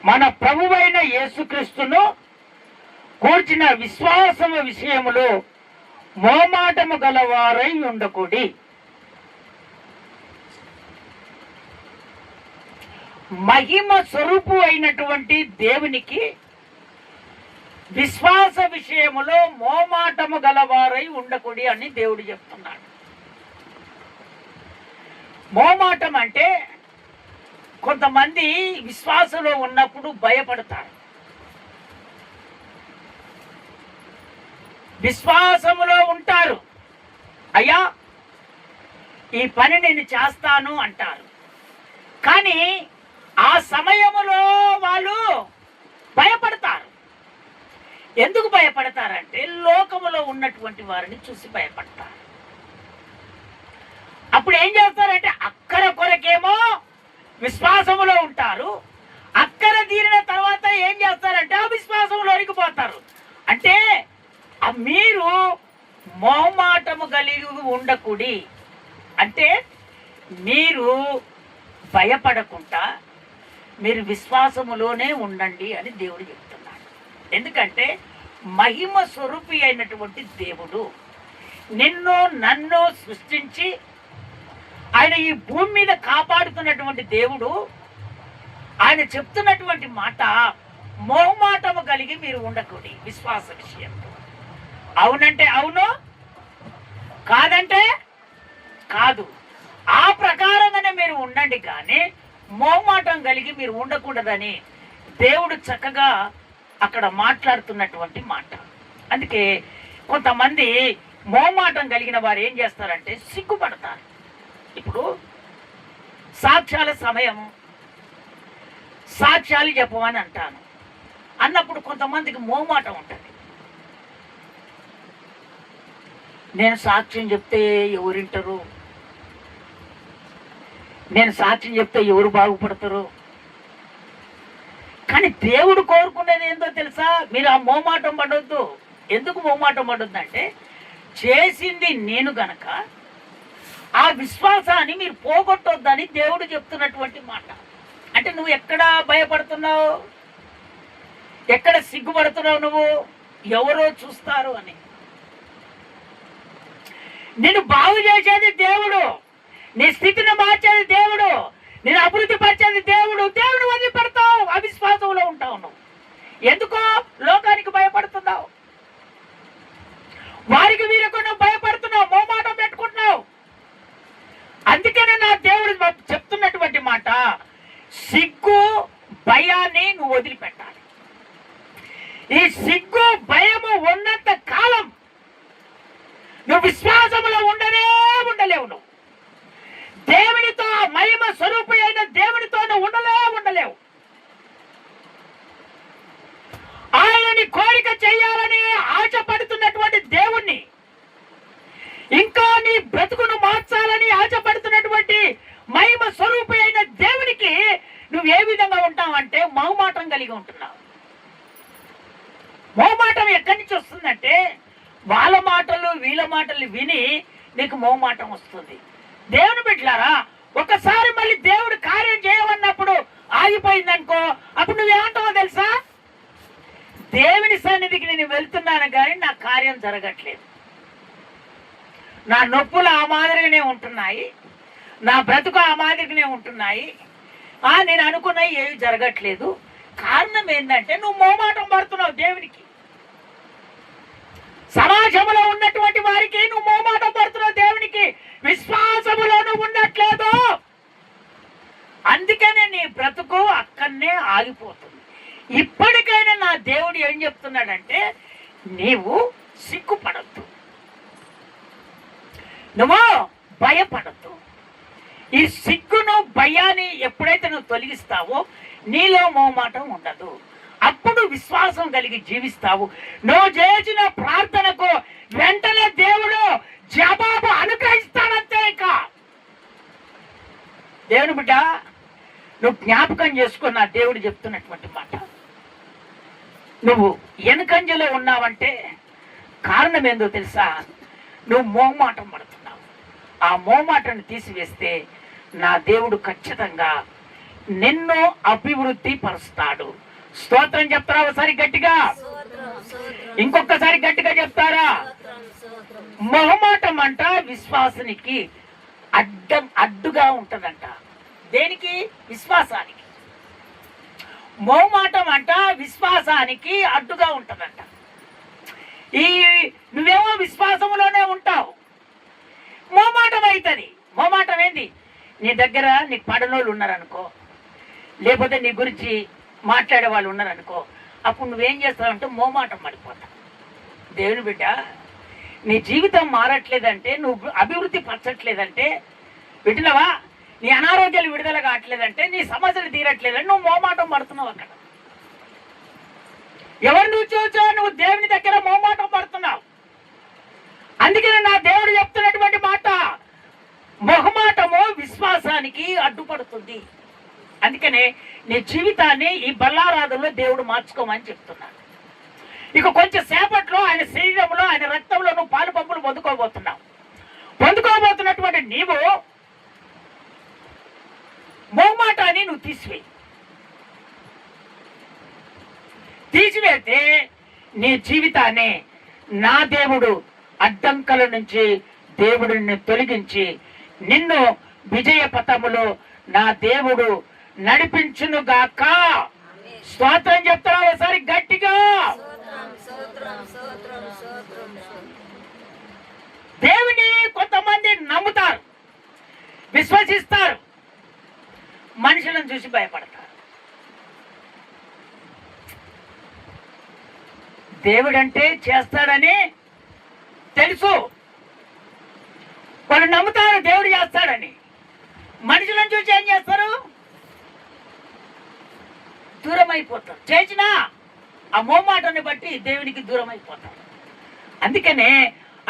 మన ప్రభువైన యేసుక్రీస్తును కూర్చిన విశ్వాసము విషయములో మోమాటము గలవారై ఉండకూడి. మహిమ స్వరూపు అయినటువంటి దేవునికి విశ్వాస విషయములో మోమాటము గలవారై ఉండకూడి అని దేవుడు చెప్తున్నాడు. మోమాటం అంటే కొంతమంది విశ్వాసంలో ఉన్నప్పుడు భయపడతారు. విశ్వాసములో ఉంటారు, అయ్యా ఈ పని నేను చేస్తాను అంటారు. కానీ ఆ సమయములో వాళ్ళు భయపడతారు. ఎందుకు భయపడతారంటే లోకములో ఉన్నటువంటి వారిని చూసి భయపడతారు. అప్పుడు ఏం చేస్తారంటే అక్కర కొరకేమో విశ్వాసములో ఉంటారు, అక్కర తీరిన తర్వాత ఏం చేస్తారంటే ఆ విశ్వాసంలోనికి పోతారు. అంటే మీరు మొహమాటము కలిగి ఉండకూడి, అంటే మీరు భయపడకుండా మీరు విశ్వాసములోనే ఉండండి అని దేవుడు చెప్తున్నాడు. ఎందుకంటే మహిమ స్వరూపి అయినటువంటి దేవుడు నిన్ను నన్ను సృష్టించి ఆయన ఈ భూమి మీద కాపాడుతున్నటువంటి దేవుడు ఆయన చెప్తున్నటువంటి మాట మొహమాటము కలిగి మీరు ఉండకూడదు విశ్వాస విషయంలో. అవునంటే అవును, కాదంటే కాదు. ఆ ప్రకారంగానే మీరు ఉండండి, కానీ మొహమాటం కలిగి మీరు ఉండకూడదని దేవుడు చక్కగా అక్కడ మాట్లాడుతున్నటువంటి మాట. అందుకే కొంతమంది మొహమాటం కలిగిన వారు ఏం చేస్తారంటే సిగ్గుపడతారు. ఇప్పుడు సాక్ష్యాల సమయము, సాక్ష్యాలు చెప్పమని అంటాను అన్నప్పుడు కొంతమందికి మొహమాటం ఉంటుంది. నేను సాక్ష్యం చెప్తే ఎవరింటారు, నేను సాక్ష్యం చెప్తే ఎవరు బాగుపడతారు. కానీ దేవుడు కోరుకునేది ఏందో తెలుసా? మీరు ఆ మొహమాటం పడొద్దు. ఎందుకు మొహమాటం పడొద్దు అంటే చేసింది నేను గనక ఆ విశ్వాసాన్ని మీరు పోగొట్టొద్దని దేవుడు చెప్తున్నటువంటి మాట. అంటే నువ్వు ఎక్కడ భయపడుతున్నావు, ఎక్కడ సిగ్గుపడుతున్నావు, నువ్వు ఎవరో చూస్తారు అని. నిన్ను బాగు చేసేది దేవుడు, నీ స్థితిని మార్చేది దేవుడు, నేను అభివృద్ధి పరిచేది దేవుడు. దేవుడు వదిలిపెడతావు, అవిశ్వాసంలో ఉంటావు. నువ్వు ఎందుకో లోకానికి భయపడుతున్నావు, వారికి వీరికి నువ్వు భయపడుతున్నావు, మోమాటం పెట్టుకుంటున్నావు. అందుకనే నా దేవుడు చెప్తున్నటువంటి మాట, సిగ్గు భయాన్ని నువ్వు వదిలిపెట్టాలి. ఈ సిగ్గు భయము ఉన్నంత కాలం నువ్వు విశ్వాసంలో ఉండలేవు. నువ్వు దేవునితో, మహిమ స్వరూపి అయిన దేవునితో నువ్వు ఉండలేవు. ఆయనని కోరిక చేయాలని ఆశపడుతున్నటువంటి దేవుణ్ణి, ఇంకా నీ బ్రతుకును మార్చాలని ఆశపడుతున్నటువంటి మహిమ స్వరూపి అయిన దేవునికి నువ్వు ఏ విధంగా ఉంటావంటే మొహమాటం కలిగి ఉంటున్నావు. మొహమాటం ఎక్కడి నుంచి వస్తుందంటే వాళ్ళ మాటలు వీళ్ళ మాటలు విని నీకు మొహమాటం వస్తుంది. దేవుని బిడ్డలారా, ఒకసారి మళ్ళీ దేవుడు కార్యం చేయమన్నప్పుడు ఆగిపోయిందనుకో, అప్పుడు నువ్వేమంటావో తెలుసా? దేవుని సన్నిధికి నేను వెళ్తున్నాను కానీ నా కార్యం జరగట్లేదు, నా నొప్పులు ఆ మాదిరిగానే ఉంటున్నాయి, నా బ్రతుకు ఆ మాదిరిగానే ఉంటున్నాయి, నేను అనుకున్నవి ఏవి జరగట్లేదు. కారణం ఏంటంటే నువ్వు మొహమాటం పడుతున్నావు దేవునికి. సమాజంలో ఉన్నటువంటి వారికి నువ్వు మొహమాటం పడుతున్నావు దేవునికి, విశ్వాసములో నువ్వు ఉండట్లేదు. అందుకనే నీ బ్రతుకు అక్కడనే ఆగిపోతుంది. ఇప్పటికైనా నా దేవుడు ఏం చెప్తున్నాడంటే నీవు సిగ్గుపడద్దు, నువ్వు భయపడద్దు. ఈ సిగ్గును భయాన్ని ఎప్పుడైతే నువ్వు తొలగిస్తావో నీలో మొహమాటం ఉండదు. అప్పుడు విశ్వాసం కలిగి జీవిస్తావు. నువ్వు చేసిన ప్రార్థనకు వెంటనే దేవుడు జవాబు అనుగ్రహిస్తాడంతే. ఇక దేవుని బిడ్డ, నువ్వు జ్ఞాపకం చేసుకున్న దేవుడు చెప్తున్నటువంటి మాట, నువ్వు వెనుకంజలో ఉన్నావంటే కారణం ఏందో తెలుసా? నువ్వు మోమాటం పడుతున్నావు. ఆ మోమాటాన్ని తీసివేస్తే నా దేవుడు ఖచ్చితంగా నిన్ను అభివృద్ధి పరుస్తాడు. స్తోత్రం చెప్తారా ఒకసారి గట్టిగా? ఇంకొకసారి గట్టిగా చెప్తారా? మొహమాటం అంట విశ్వాసానికి అడ్డుగా ఉంటదంట. దేనికి? విశ్వాసానికి. మొహమాటం అంట విశ్వాసానికి అడ్డుగా ఉంటదంట. నువ్వేమో విశ్వాసంలోనే ఉంటావు, మొహమాటం అవుతుంది. మొహమాటం ఏంది? నీ దగ్గర నీకు పడనోళ్ళు ఉన్నారనుకో, లేకపోతే నీ గురించి మాట్లాడే వాళ్ళు ఉన్నారనుకో, అప్పుడు నువ్వేం చేస్తావంటే మొహమాటం పడిపోతావు. దేవుని బిడ్డ, నీ జీవితం మారట్లేదంటే, నువ్వు అభివృద్ధి పరచట్లేదంటే, వింటున్నావా? నీ అనారోగ్యాలు విడుదల కావట్లేదంటే, నీ సమస్యలు తీరట్లేదంటే నువ్వు మొహమాటం పడుతున్నావు. అక్కడ ఎవరు నువ్వు చూచో నువ్వు దేవుని దగ్గర మొహమాటం పడుతున్నావు. అందుకని నా దేవుడు చెప్తున్నటువంటి మాట, మొహమాటము విశ్వాసానికి అడ్డుపడుతుంది. అందుకనే నీ జీవితాన్ని ఈ బల్లారాధనలో దేవుడు మార్చుకోమని చెప్తున్నాడు. ఇక కొంచెం సేపట్లో ఆయన శరీరంలో, ఆయన రక్తంలో నువ్వు పాలు పంపులు పొందుకోబోతున్నావు. పొందుకోబోతున్నటువంటి నీవు మొహమాటాన్ని నువ్వు తీసివేస్తే నీ జీవితాన్ని నా దేవుడు అడ్డంకల నుంచి దేవుడిని తొలగించి నిన్ను విజయ పథములో నా దేవుడు నడిపించునుగాక. స్తోత్రం చెప్తారా ఒకసారి గట్టిగా? దేవుని కొంతమంది నమ్ముతారు, విశ్వసిస్తారు, మనుషులను చూసి భయపడతారు. దేవుడంటే చేస్తాడని తెలుసు, వాళ్ళు నమ్ముతారు దేవుడు చేస్తాడని. మనుషులను చూసి ఏం చేస్తారు? దూరం అయిపోతారు. చేసినా ఆ మోమాటని బట్టి దేవునికి దూరం అయిపోతారు. అందుకనే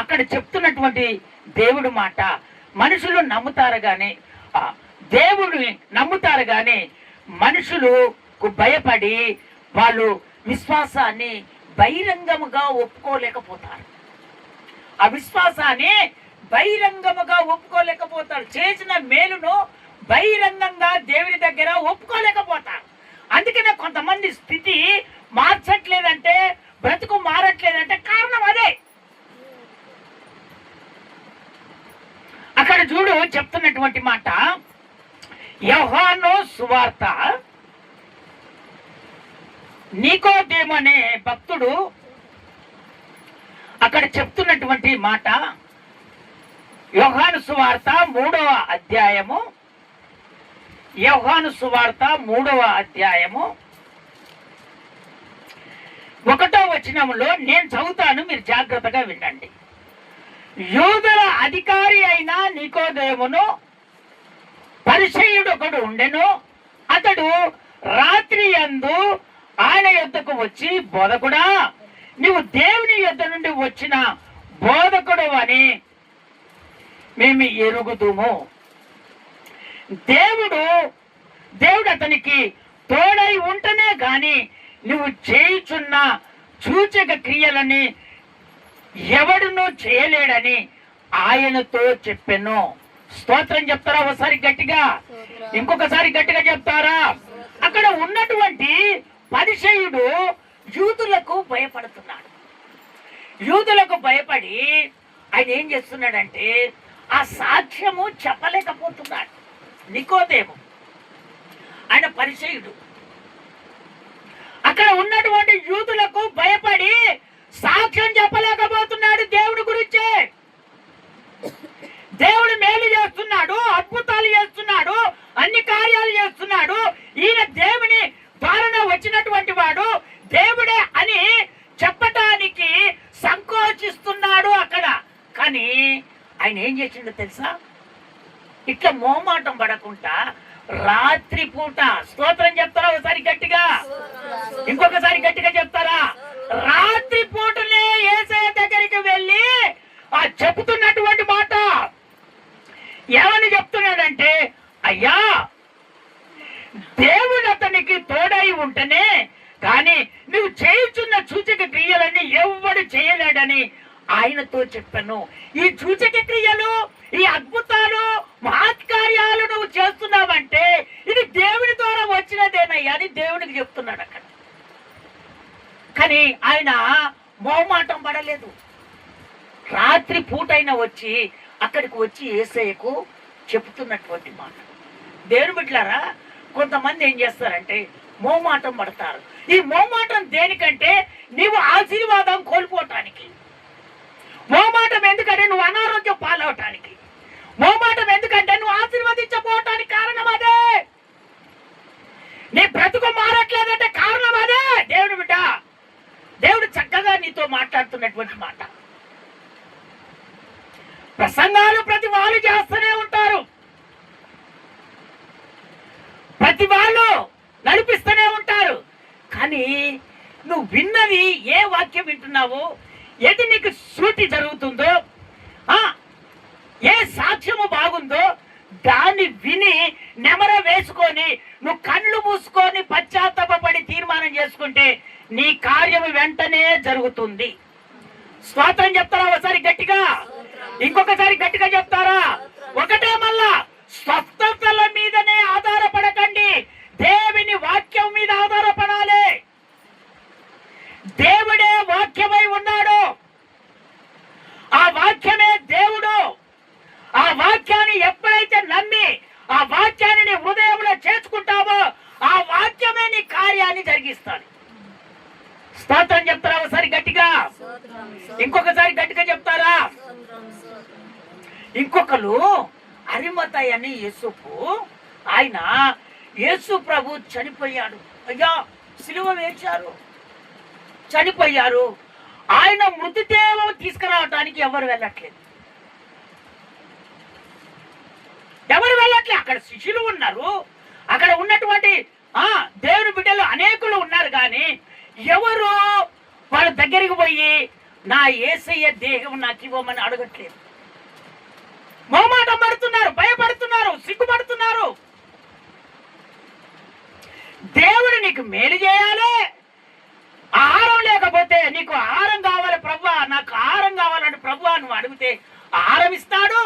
అక్కడ చెప్తున్నటువంటి దేవుడు మాట, మనుషులు నమ్ముతారు కానీ, దేవుడిని నమ్ముతారు కానీ మనుషులకు భయపడి వాళ్ళు విశ్వాసాన్ని బహిరంగముగా ఒప్పుకోలేకపోతారు. ఆ విశ్వాసాన్ని బహిరంగముగా ఒప్పుకోలేకపోతారు. చేసిన మేలును బహిరంగంగా దేవుని దగ్గర ఒప్పుకోలేకపోతారు. అందుకనే కొంతమంది స్థితి మార్చట్లేదంటే, బ్రతుకు మారట్లేదంటే కారణం అదే. అక్కడ చూడు చెప్తున్నటువంటి మాట, యోహాను సువార్త నికోదేము అనే భక్తుడు అక్కడ చెప్తున్నటువంటి మాట, యోహాను సువార్త 3వ అధ్యాయము, యోహాను సువార్త 3వ అధ్యాయము 1వ వచనంలో నేను చదువుతాను, మీరు జాగ్రత్తగా వినండి. యూదుల అధికారి అయిన నికోదేమును పరిసయ్యుడు ఒకడు ఉండెను. అతడు రాత్రి యందు ఆయన యొద్దకు వచ్చి, బోధకుడా, నీవు దేవుని యొద్ద నుండి వచ్చిన బోధకుడు అని మేము ఎరుగుదుము. దేవుడు అతనికి తోడై ఉంటనే గాని నువ్వు చేయుచున్న సూచక క్రియలని ఎవడునూ చేయలేడని ఆయనతో చెప్పెను. స్తోత్రం చెప్తారా ఒకసారి గట్టిగా? ఇంకొకసారి గట్టిగా చెప్తారా? అక్కడ ఉన్నటువంటి పరిసయ్యుడు యూదులకు భయపడుతున్నాడు. యూదులకు భయపడి ఆయన ఏం చేస్తున్నాడంటే ఆ సాక్ష్యము చెప్పలేకపోతున్నాడు. నికోదేము ఆయన పరిసయ్యుడు అక్కడ ఉన్నటువంటి యూదులకు భయపడి సాక్ష్యం చెప్పలేకపోతున్నాడు. దేవుడి గురించి దేవుడు మేలు చేస్తున్నాడు, అద్భుతాలు చేస్తున్నాడు, అన్ని కార్యాలు చేస్తున్నాడు. ఈయన దేవుని ద్వారా వచ్చినటువంటి వాడు, దేవుడే అని చెప్పటానికి సంకోచిస్తున్నాడు అక్కడ. కానీ ఆయన ఏం చేసిండో తెలుసా? ఇట్లా మోమాటం పడకుండా రాత్రి పూట, స్తోత్రం చెప్తారా ఒకసారి గట్టిగా? ఇంకొకసారి గట్టిగా చెప్తారా? రాత్రి పూటనే యేసయ్య దగ్గరికి వెళ్ళి ఆ చెప్తున్నటువంటి మాట ఏమని చెప్తున్నాడంటే, అయ్యా, దేవుడు అతనికి తోడై ఉంటేనే కానీ నువ్వు చేయుచున్న సూచక క్రియలన్నీ ఎవ్వడు చేయలేడని ఆయనతో చెప్పాను, ఈ సూచక క్రియలు, ఈ అద్భుతాలు, మహత్కార్యాలు నువ్వు చేస్తున్నావంటే ఇది దేవుని ద్వారా వచ్చినదేనయ్యా అని దేవునికి చెప్తున్నాడు అక్కడ. కానీ ఆయన మొహమాటం పడలేదు. రాత్రి పూటైనా వచ్చి అక్కడికి వచ్చి యేసయ్యకు చెప్తున్నటువంటి మాట. దేవుని బిడ్డలారా, కొంతమంది ఏం చేస్తారంటే మొహమాటం పడతారు. ఈ మొహమాటం దేనికంటే నీవు ఆశీర్వాదం కోల్పోవటానికి. మొహమాటం ఎందుకంటే నువ్వు అనారోగ్యం పాలవటానికి. మొహమాటం ఎందుకంటే నువ్వు ఆశీర్వదించబోవటానికి కారణం అదే. నీ బ్రతుకు మారట్లేదంటే కారణం అదే. దేవుని బిడ్డ, దేవుడు చక్కగా నీతో మాట్లాడుతున్నటువంటి మాట. ప్రసంగాలు ప్రతి వాళ్ళు చేస్తూనే ఉంటారు, ప్రతి వాళ్ళు నడిపిస్తూనే ఉంటారు. కానీ నువ్వు విన్నది ఏ వాక్యం వింటున్నావో, ఏది నీకు శృతి జరుగుతుందో, ఏ సాక్ష్యము బాగుందో దాన్ని విని నెమర వేసుకొని నువ్వు కళ్ళు మూసుకొని పశ్చాత్తాపడి తీర్మానం చేసుకుంటే నీ కార్యము వెంటనే జరుగుతుంది. స్తోత్రం చెప్తారా ఒకసారి గట్టిగా? ఇంకొకసారి గట్టిగా చెప్తారా? ఒకటే మళ్ళా, స్వస్థతల మీదనే ఆధారపడకండి, దేవుని వాక్యం మీద ఆధారపడాలి. దేవుడే వాక్యమై ఉన్నాడు, ఆ వాక్యమే దేవుడు. ఆ వాక్యాన్ని ఎప్పుడైతే నమ్మి ఆ వాక్యాన్ని నీ హృదయంలో చేర్చుకుంటావో ఆ వాక్యమే నీ కార్యాన్ని జరిగిస్తాడు. స్తోత్రం చెప్తారా ఒకసారి గట్టిగా? ఇంకొకసారి గట్టిగా చెప్తారా? ఇంకొకరు అరిమతయ్య అని యేసుకు, ఆయన యేసు ప్రభు చనిపోయాడు, అయ్యా సిలువ వేశారు, చనిపోయారు. ఆయన మృతదేహం తీసుకురావటానికి ఎవరు వెళ్ళట్లేదు, ఎవరు వెళ్ళట్లేదు. అక్కడ శిష్యులు ఉన్నారు, అక్కడ ఉన్నటువంటి దేవుని బిడ్డలు అనేకులు ఉన్నారు, కానీ ఎవరు వాళ్ళ దగ్గరికి పోయి నా యేసయ్య దేహం నాకు ఇవ్వమని అడగట్లేదు. మొహమాటం పడుతున్నారు, భయపడుతున్నారు, సిగ్గుపడుతున్నారు. దేవుడు నీకు మేలు చేయాలి. ఆహారం లేకపోతే నీకు ఆహారం కావాలి ప్రభువా, నాకు ఆహారం కావాలంటే ప్రభువా నువ్వు అడిగితే ఆహారం ఇస్తాడు.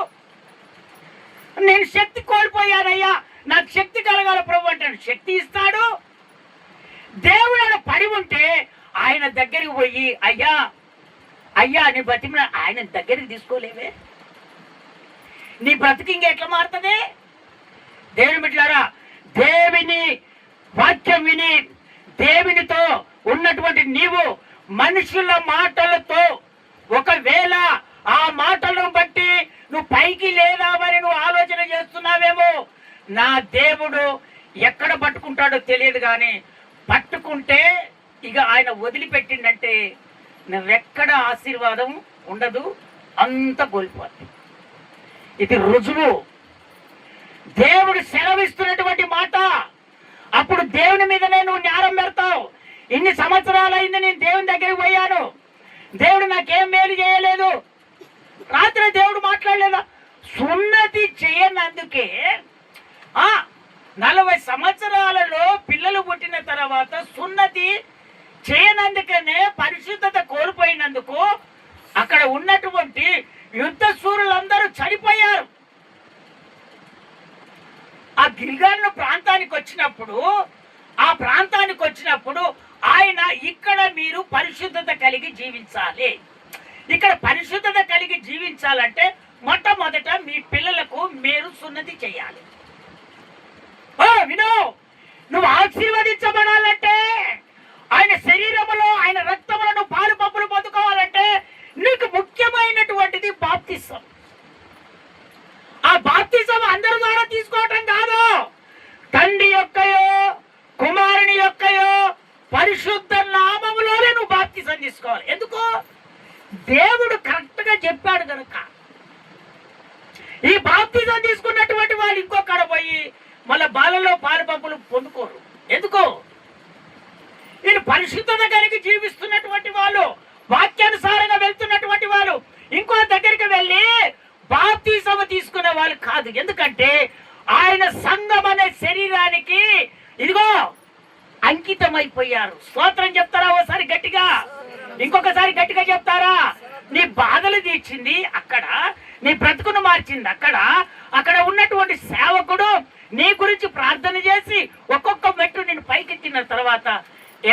నేను శక్తి కోల్పోయానయ్యా, నాకు శక్తి కలగాల ప్రభు అంటే శక్తి ఇస్తాడు. దేవుడు పడి ఉంటే ఆయన దగ్గరికి పోయి అయ్యా అయ్యా నీ బతిమ ఆయన దగ్గరికి తీసుకోలేవే, నీ బ్రతికింగ్ ఎట్లా మారుతుంది? దేవుని బిడ్డలారా, దేవుని వాక్యం విని దేవునితో ఉన్నటువంటి నీవు మనుషుల మాటలతో ఒకవేళ ఆ మాటలను బట్టి నువ్వు పైకి లేదామని నువ్వు ఆలోచన చేస్తున్నావేమో, నా దేవుడు ఎక్కడ పట్టుకుంటాడో తెలియదు, కానీ పట్టుకుంటే ఇక ఆయన వదిలిపెట్టిందంటే నువ్వెక్కడ ఆశీర్వాదం ఉండదు, అంత కోల్పోతుంది. ఇది రుజువు, దేవుడు సెలవిస్తున్నటువంటి మాట. అప్పుడు దేవుని మీదనే నువ్వు న్యారం పెడతావు. ఇన్ని సంవత్సరాలైంది నేను దేవుని దగ్గరికి పోయాను, దేవుడు నాకేం మేలు చేయలేదు. రాత్రి దేవుడు మాట్లాడలేదా? సున్నతి చేయనందుకే 40 సంవత్సరాలలో పిల్లలు పుట్టిన తర్వాత సున్నతి చేయనందుకనే పరిశుద్ధత కోల్పోయినందుకు అక్కడ ఉన్నటువంటి యుద్ధ శూరులందరూ చనిపోయారు. ఆ గిల్గాను ప్రాంతానికి వచ్చినప్పుడు ఆయన ఇక్కడ మీరు పరిశుద్ధత కలిగి జీవించాలి. ఇక్కడ పరిశుద్ధత కలిగి జీవించాలంటే మొట్టమొదట మీ పిల్లలకు మీరు సున్నతి చేయాలి. విను, నువ్వు ఆశీర్వదించబడాలంటే ఆయన శరీరములో ఆయన రక్తములను పాలు పప్పులు పొందుకోవాలంటే నీకు ముఖ్యమైనటువంటిది బాప్తిసం. ఆ బాప్తిసం అందరి ద్వారా తీసుకోవటం కాదు, తండ్రి యొక్కయో కుమారుని యొక్కయో పరిశుద్ధ నామములోనే నువ్వు బాప్తిసం తీసుకోవాలి. ఎందుకు? దేవుడు కరెక్ట్ గా చెప్పాడు కనుక. ఈ బాప్తిజం తీసుకున్నటువంటి వాళ్ళు ఇంకొకడ పోయి మళ్ళీ బాలలో పాలు పంపులు పొందుకోరు. ఎందుకో? వీళ్ళు పరిశుద్ధత కలిగి జీవిస్తున్నటువంటి వాళ్ళు, వాక్యానుసారంగా వెళ్తున్నటువంటి వాళ్ళు ఇంకో దగ్గరికి వెళ్ళి బాప్తిజం తీసుకునే వాళ్ళు కాదు. ఎందుకంటే ఆయన సంఘం అనే శరీరానికి ఇదిగో అంకితం అయిపోయారు. స్తోత్రం చెప్తారా ఒకసారి గట్టిగా? ఇంకొకసారి గట్టిగా చెప్తారా? నీ బాధలు తీర్చింది అక్కడ, నీ బ్రతుకును మార్చింది అక్కడ. అక్కడ ఉన్నటువంటి సేవకుడు నీ గురించి ప్రార్థన చేసి ఒక్కొక్క మెట్టు నేను పైకెత్తిన తర్వాత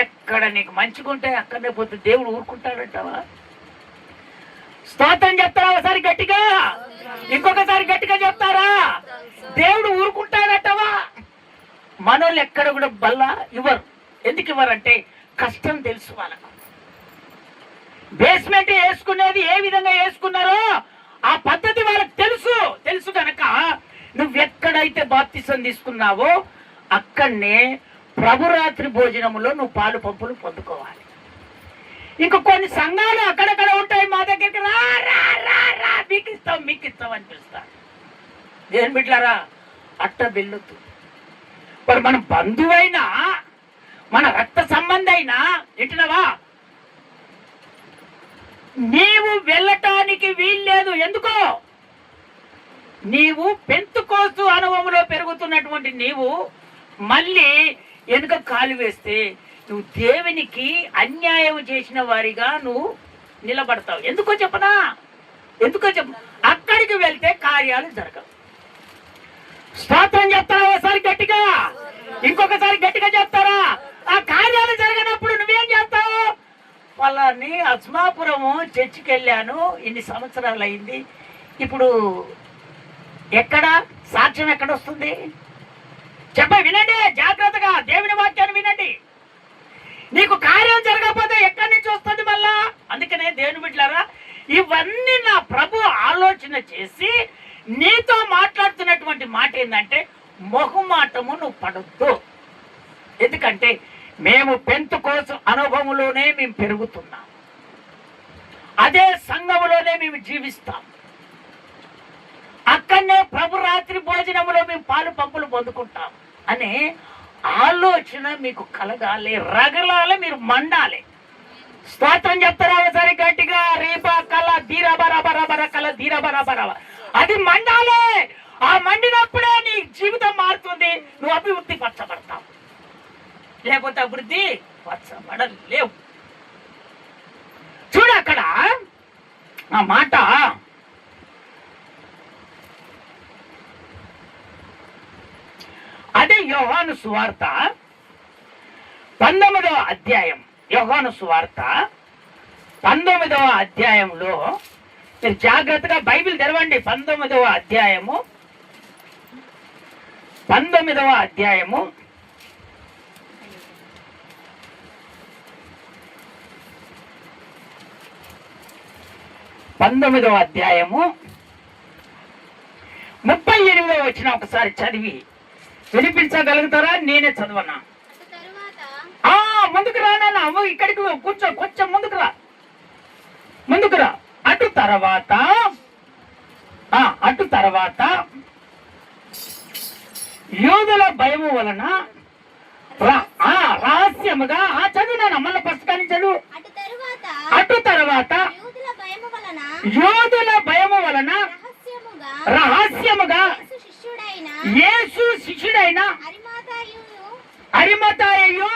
ఎక్కడ నీకు మంచిగుంటే అక్కడనే పోతే దేవుడు ఊరుకుంటాడంటావా? స్తోత్రం చెప్తారా ఒకసారి గట్టిగా? ఇంకొకసారి గట్టిగా చెప్తారా? దేవుడు ఊరుకుంటాడటవా? మనోళ్ళు ఎక్కడ కూడా బల్ల ఇవ్వరు. ఎందుకు ఇవ్వరంటే కష్టం తెలుసు వాళ్ళకు. బేస్మెంట్ వేసుకునేది ఏ విధంగా వేసుకున్నారో ఆ పద్ధతి వాళ్ళకి తెలుసు కనుక నువ్వెక్కడైతే బాప్తిసం తీసుకున్నావో అక్కడనే ప్రభురాత్రి భోజనములో నువ్వు పాలు పంపులు పొందుకోవాలి. ఇంక కొన్ని సంఘాలు అక్కడక్కడ ఉంటాయి, మా దగ్గరికి రా రా రా రా మీకు ఇస్తాం అని పిలుస్తా. దేని బిడ్డలారా, అట్ట వెళ్ళొద్దు. మరి మన బంధువైనా మన రక్త సంబంధి అయినా వింటున్నావా, నీవు వెళ్ళటానికి వీల్లేదు. ఎందుకో నీవు పెంతుకోస్తు అనుభవంలో పెరుగుతున్నటువంటి నీవు మళ్ళీ వెనుక కాలు వేస్తే నువ్వు దేవునికి అన్యాయం చేసిన వారిగా నువ్వు నిలబడతావు. ఎందుకో చెప్పనా? అక్కడికి వెళ్తే కార్యాలు జరగవు. స్తోత్రం చెప్తారా ఒకసారి గట్టిగా? ఇంకొకసారి గట్టిగా చెప్తారా? ఆ కార్యాలు జరగనప్పుడు నువ్వేం చేస్తావు? వాళ్ళని అస్మాపురము చర్చికి వెళ్ళాను, ఇన్ని సంవత్సరాలు అయింది, ఇప్పుడు ఎక్కడ సాక్ష్యం ఎక్కడ వస్తుంది? వినండి జాగ్రత్తగా, దేవుని వాక్యాన్ని వినండి. నీకు కార్యం జరగకపోతే ఎక్కడి నుంచి వస్తుంది మళ్ళా? అందుకనే దేవుని బిడ్డలారా, ఇవన్నీ నా ప్రభు ఆలోచన చేసి నీతో మాట్లాడుతున్నటువంటి మాట ఏంటంటే మొహమాటము నువ్వు పడొద్దు. ఎందుకంటే మేము పెంతుకోస్తు అనుభవంలోనే మేము పెరుగుతున్నాం, అదే సంఘములోనే మేము జీవిస్తాం, అక్కడనే ప్రభు రాత్రి భోజనములో మేము పాలు పంపులు పొందుకుంటాం అనే ఆలోచన మీకు కలగాలి, రగలాలి, మీరు మండాలి. స్తోత్రం చెప్తారా ఒకసారి గట్టిగా? రీబా కల ధీరబరబరబర కల ధీరబరబరబ అది మండాలి. ఆ మండినప్పుడే నీ జీవితం మారుతుంది, నువ్వు అభివృద్ధి పరచబడతావు. లేకపోతే అభివృద్ధి పరచబడలేవు. చూడు అక్కడ ఆ మాట, అదే యోహాను సువార్త 19వ అధ్యాయం. యోహాను సువార్త 19వ అధ్యాయంలో మీరు జాగ్రత్తగా బైబిల్ తెరవండి. 19వ అధ్యాయము 19వ అధ్యాయము 19వ అధ్యాయము 38వ వచనం ఒకసారి చదివి వినిపించగలుగుతారా? నేనే చదవనా? ముందుకు రానా? ఇక్కడికి కూర్చో, కొంచెం ముందుకు రా. అటు తర్వాత యూదుల భయము వలన రహస్యముగా చదువునా మళ్ళీ పుస్తకాన్ని చదువు. అటు తర్వాత యూదుల భయము వలన రహస్యముగా యేసు శిష్యుడైన అరిమతాయు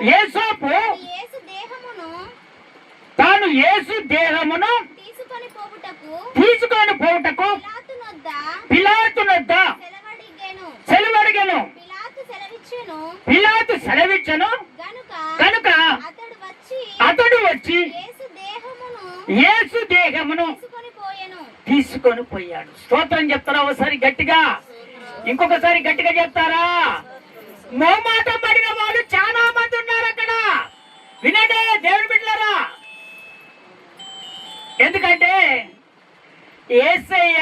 యేసోపు తాను యేసు దేహమును తీసుకొని పోవుటకు పిలాతునొద్ద సెలవడిగెను. పిలాతు సెలవిచ్చెను కనుక అతడు వచ్చి యేసు దేహమును తీసుకొని పోయాడు. స్తోత్రం చెప్తారా ఒకసారి గట్టిగా? ఇంకొకసారి గట్టిగా చెప్తారా? మోమాటం పడిన వాళ్ళు చాలా మంది ఉన్నారు అక్కడ. వినండి దేవుని బిడ్డలారా, ఎందుకంటే యేసయ్య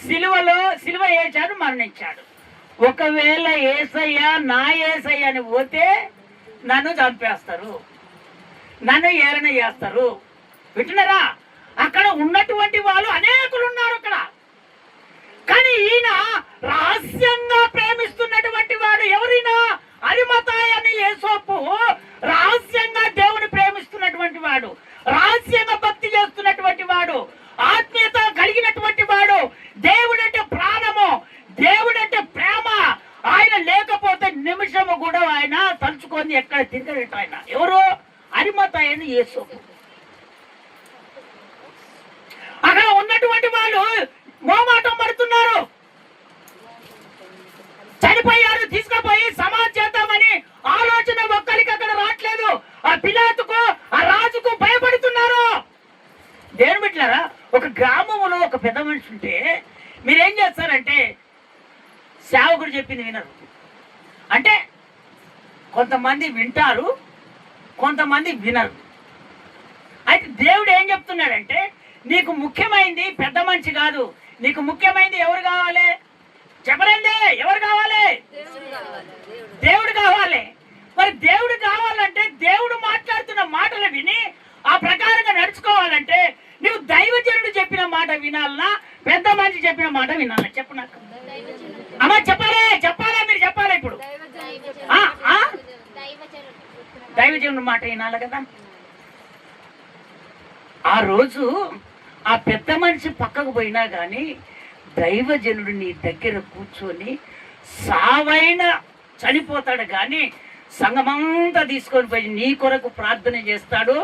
సిలువ వేశాడు, మరణించాడు. ఒకవేళ యేసయ్య నా యేసయ్య అని పోతే నన్ను చంపేస్తారు, నన్ను ఏలన చేస్తారు. వింటున్నారా? అక్కడ ఉన్నటువంటి వాళ్ళు అనేకులు ఉన్నారు అక్కడ. కానీ ఈయన రహస్యంగా ప్రేమిస్తున్నటువంటి వాడు ఎవరైనా అరిమతాయి అని యేసోపు రహస్యంగా దేవుని ప్రేమిస్తున్నటువంటి వాడు, రహస్యంగా భక్తి చేస్తున్నటువంటి వాడు, ఆత్మీయత కలిగినటువంటి వాడు, దేవుడంటే ప్రాణము, దేవుడంటే ప్రేమ. ఆయన లేకపోతే నిమిషము కూడా ఆయన తలుచుకొని ఎక్కడ తిరగలేట. ఆయన ఎవరు? అరిమతాయి అని యేసోపు. అక్కడ ఉన్నటువంటి వాళ్ళు మోమాటం పడుతున్నారు. చనిపోయారు, తీసుకుపోయి సమాధి చేద్దామని ఆలోచన ఒక్కరికి అక్కడ రావట్లేదు. ఆ పిలాతుకు, ఆ రాజుకు భయపడుతున్నారు. దేవుని బిడ్డలారా, ఒక గ్రామంలో ఒక పెద్ద మనిషి ఉంటే మీరేం చేస్తారంటే సేవకుడు చెప్పింది వినరు. అంటే కొంతమంది వింటారు, కొంతమంది వినరు. అయితే దేవుడు ఏం చెప్తున్నాడంటే, నీకు ముఖ్యమైనది పెద్ద మనిషి కాదు, నీకు ముఖ్యమైనది ఎవరు కావాలి చెప్పరండి? ఎవరు కావాలి? దేవుడు కావాలి. మరి దేవుడు కావాలంటే దేవుడు మాట్లాడుతున్న మాటలు విని ఆ ప్రకారంగా నడుచుకోవాలంటే నువ్వు దైవజనుడు చెప్పిన మాట వినాలనా, పెద్ద మనిషి చెప్పిన మాట వినాలనా? చెప్పు నాకు అమ్మా, చెప్పాలి చెప్పాలా? మీరు చెప్పాలి. ఇప్పుడు దైవజనుడు మాట వినాలి కదా. ఆ రోజు ఆ పెద్ద మనిషి పక్కకు పోయినా కానీ దైవజనుడు నీ దగ్గర కూర్చొని సావైన చనిపోతాడు కానీ సంఘమంతా తీసుకొని పోయి నీ కొరకు ప్రార్థన చేస్తాడు.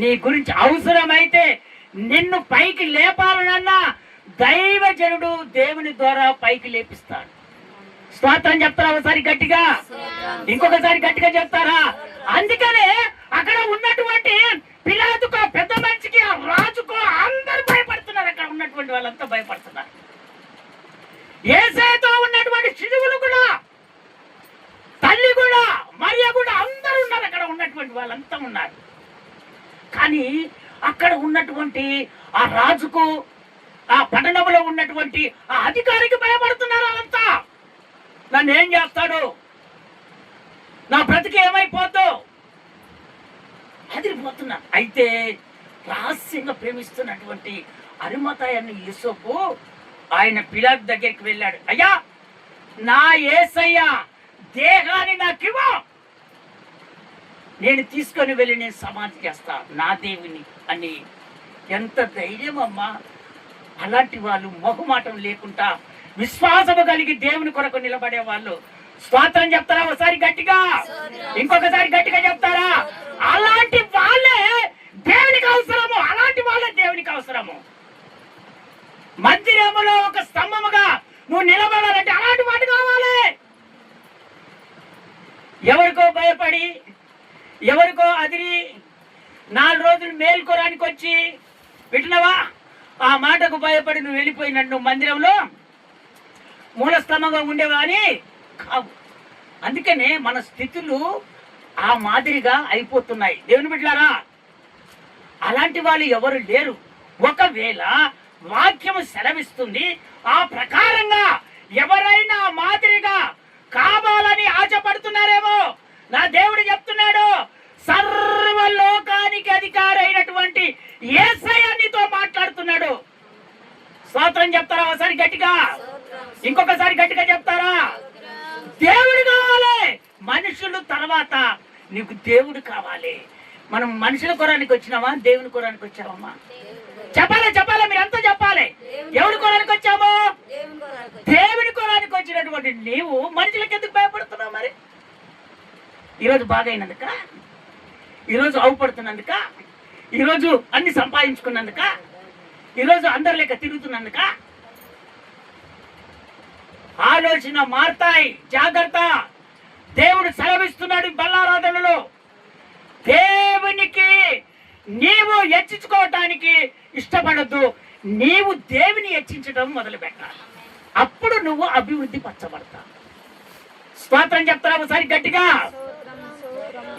నీ గురించి అవసరమైతే నిన్ను పైకి లేపాలనన్నా దైవజనుడు దేవుని ద్వారా పైకి లేపిస్తాడు. స్తోత్రం చెప్తారా? ఒకసారి గట్టిగా, ఇంకొకసారి గట్టిగా చెప్తారా? అందుకనే అక్కడ ఉన్నటువంటి పిలాతుకు, పెద్ద మనిషికి, ఆ రాజుకు అందరూ భయపడుతున్నారు. అక్కడ ఉన్నటువంటి వాళ్ళంతా భయపడుతున్నారు. యేసుతో ఉన్నటువంటి శిశువులు కూడా, తల్లి కూడా, మరియ కూడా అందరూ ఉన్నారు. అక్కడ ఉన్నటువంటి వాళ్ళంతా ఉన్నారు. కానీ అక్కడ ఉన్నటువంటి ఆ రాజుకు, ఆ పట్టణంలో ఉన్నటువంటి ఆ అధికారికి భయపడుతున్నారు. వాళ్ళంతా నన్ను ఏం చేస్తాడు, నా బ్రతికి ఏమైపోద్దు అదిరిపోతున్నా. అయితే రహస్యంగా ప్రేమిస్తున్నటువంటి అరిమతాయి అన్న యేసోపు ఆయన పిలాతు దగ్గరికి వెళ్ళాడు. అయ్యా, నా యేసయ్య దేహాన్ని నాకివ్వు, నేను తీసుకొని వెళ్ళి నేను సమాధి చేస్తా నా దేవుని అని. ఎంత ధైర్యం అమ్మా! అలాంటి వాళ్ళు మొహమాటం లేకుండా విశ్వాసము కలిగి దేవుని కొరకు నిలబడే వాళ్ళు. స్తోత్రం చెప్తారా? ఒకసారి గట్టిగా, ఇంకొకసారి గట్టిగా చెప్తారా? అలాంటి వాళ్ళే దేవునికి అవసరము. అలాంటి వాళ్ళే దేవునికి అవసరము. మందిరములో ఒక స్తంభముగా నువ్వు నిలబడాలంటే అలాంటి వాటి కావాలి. ఎవరికో భయపడి, ఎవరికో అదిరి 4 రోజులు మేల్కోరానికి వచ్చి వింటున్నావా, ఆ మాటకు భయపడి నువ్వు వెళ్ళిపోయినట్టు మందిరంలో మూల స్తంభంగా ఉండేవా అని కావు. అందుకనే మన స్థితులు ఆ మాదిరిగా అయిపోతున్నాయి. దేవుని బిడ్డలారా, అలాంటి వాళ్ళు ఎవరు లేరు. ఒకవేళ వాక్యము సెలవిస్తుంది, ఆ ప్రకారంగా ఎవరైనా మాదిరిగా కావాలని ఆశపడుతున్నారేమో, నా దేవుడు చెప్తున్నాడు, సర్వలోకానికి అధికారి అయినటువంటి యేసయ్య నీతో మాట్లాడుతున్నాడు. స్తోత్రం చెప్తారా? ఒకసారి గట్టిగా, ఇంకొకసారి గట్టిగా చెప్తారా? దేవుడు కావాలి. మనుషులు తర్వాత నీకు దేవుడు కావాలి. మనం మనుషుల కొరానికి వచ్చినామా, దేవుని కొరానికి వచ్చామమ్మా? చెప్పాలి చెప్పాలి, మీరు అంతా చెప్పాలి. ఎవరి కొరానికి వచ్చామో? దేవుని కొరానికి వచ్చినటువంటి నీవు మనుషులకు ఎందుకు భయపడుతున్నావు? మరి ఈరోజు బాగైనందుక, ఈరోజు అవుపడుతున్నందుక, ఈరోజు అన్ని సంపాదించుకున్నందుక, ఈరోజు అందరి లెక్క తిరుగుతున్నందుక? ఆలోచన మారుతాయి. జాగ్రత్త. దేవుడు సెలవిస్తున్నాడు బల్లారాధనలో, దేవునికి నీవు హెచ్చించుకోవటానికి ఇష్టపడద్దు, నీవు దేవుని హెచ్చించడం మొదలు పెట్టాలి. అప్పుడు నువ్వు అభివృద్ధి పరచబడతావు. స్తోత్రం చెప్తారా? ఒకసారి గట్టిగా,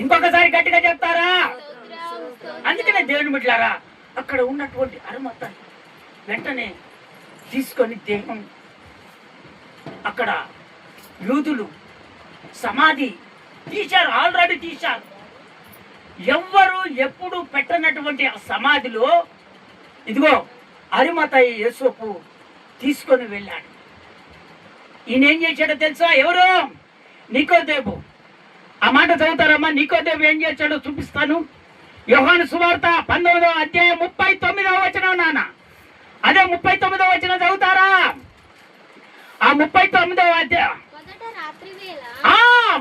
ఇంకొకసారి గట్టిగా చెప్తారా? అందుకనే దేవుని బిడ్డలారా, అక్కడ ఉన్నటువంటి అరిమతాయి వెంటనే తీసుకొని దేహం అక్కడ యూదులు సమాధి తీశారు, ఆల్రెడీ తీశారు. ఎవ్వరు ఎప్పుడు పెట్టనటువంటి ఆ సమాధిలో ఇదిగో అరిమతాయి యేసోపు తీసుకొని వెళ్ళాడు. ఈయన ఏం చేశాడో తెలుసా? ఎవరు? నికోదేము. ఆ మాట చదువుతారమ్మా? నికోదేము ఏం చేశాడో చూపిస్తాను. యోహాను సువార్త 19వ అధ్యాయం 39వ వచనం. నాన్న అదే 39వ వచనం చదువుతారా? ఆ 39వ అధ్యాయం